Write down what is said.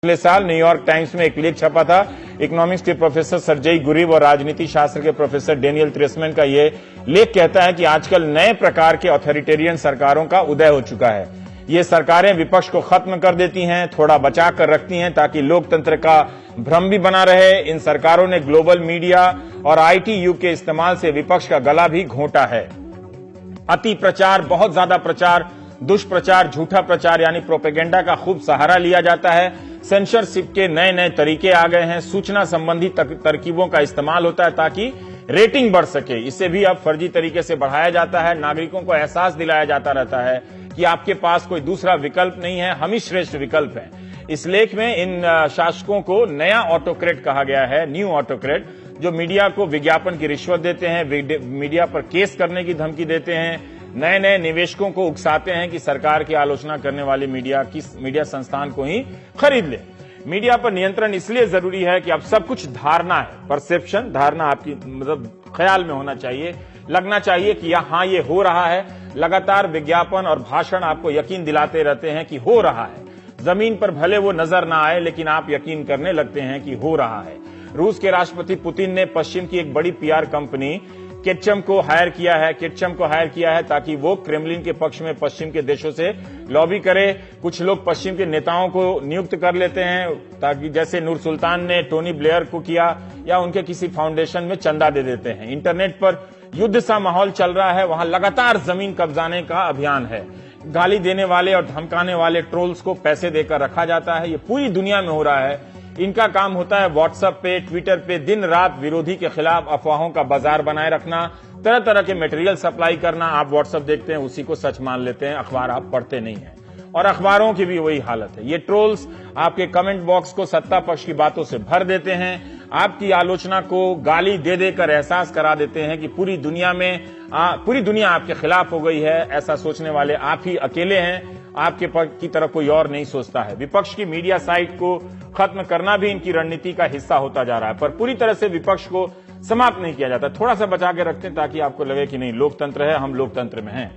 पिछले साल New York times में एक लेख छपा था। इकोनॉमिक्स के प्रोफेसर सर्जेई गुरिव और राजनीति शास्त्र के प्रोफेसर डेनियल ट्रेसमैन का ये लेख कहता है कि आजकल नए प्रकार के ऑथोरिटेरियन सरकारों का उदय हो चुका है। ये सरकारें विपक्ष को खत्म कर देती हैं, थोड़ा बचा कर रखती हैं ताकि लोकतंत्र का भ्रम भी बना रहे। इन सरकारों ने ग्लोबल मीडिया और आईटी युग के इस्तेमाल से विपक्ष का गला भी घोंटा है। अति प्रचार, बहुत ज्यादा प्रचार, दुष्प्रचार, झूठा प्रचार यानी प्रोपेगेंडा का खूब सहारा लिया जाता है। सेंसरशिप के नए नए तरीके आ गए हैं। सूचना संबंधी तरकीबों का इस्तेमाल होता है ताकि रेटिंग बढ़ सके। इसे भी अब फर्जी तरीके से बढ़ाया जाता है। नागरिकों को एहसास दिलाया जाता रहता है कि आपके पास कोई दूसरा विकल्प नहीं है, हम ही श्रेष्ठ विकल्प हैं। इस लेख में इन शासकों को नया ऑटोक्रेट कहा गया है, न्यू ऑटोक्रेट, जो मीडिया को विज्ञापन की रिश्वत देते हैं, मीडिया पर केस करने की धमकी देते हैं, नए नए निवेशकों को उकसाते हैं कि सरकार की आलोचना करने वाले मीडिया संस्थान को ही खरीद ले। मीडिया पर नियंत्रण इसलिए जरूरी है कि अब सब कुछ धारणा है, परसेप्शन, धारणा आपकी मतलब ख्याल में होना चाहिए, लगना चाहिए कि हाँ ये हो रहा है। लगातार विज्ञापन और भाषण आपको यकीन दिलाते रहते हैं कि हो रहा है। जमीन पर भले वो नजर ना आए लेकिन आप यकीन करने लगते हैं कि हो रहा है। रूस के राष्ट्रपति पुतिन ने पश्चिम की एक बड़ी पीआर कंपनी केटचम को हायर किया है ताकि वो क्रेमलिन के पक्ष में पश्चिम के देशों से लॉबी करे। कुछ लोग पश्चिम के नेताओं को नियुक्त कर लेते हैं ताकि जैसे नूर सुल्तान ने टोनी ब्लेयर को किया, या उनके किसी फाउंडेशन में चंदा दे देते हैं। इंटरनेट पर युद्ध सा माहौल चल रहा है, वहां लगातार जमीन कब्जाने का अभियान है। गाली देने वाले और धमकाने वाले ट्रोल्स को पैसे देकर रखा जाता है। ये पूरी दुनिया में हो रहा है। इनका काम होता है व्हाट्सएप पे, ट्विटर पे दिन रात विरोधी के खिलाफ अफवाहों का बाजार बनाए रखना, तरह तरह के मटेरियल सप्लाई करना। आप व्हाट्सएप देखते हैं, उसी को सच मान लेते हैं, अखबार आप पढ़ते नहीं हैं। और अखबारों की भी वही हालत है। ये ट्रोल्स आपके कमेंट बॉक्स को सत्ता पक्ष की बातों से भर देते हैं, आपकी आलोचना को गाली दे देकर एहसास करा देते हैं कि पूरी दुनिया आपके खिलाफ हो गई है। ऐसा सोचने वाले आप ही अकेले हैं, आपके की तरफ कोई और नहीं सोचता है। विपक्ष की मीडिया साइट को खत्म करना भी इनकी रणनीति का हिस्सा होता जा रहा है, पर पूरी तरह से विपक्ष को समाप्त नहीं किया जाता। थोड़ा सा बचा के रखते हैं ताकि आपको लगे कि नहीं, लोकतंत्र है, हम लोकतंत्र में हैं।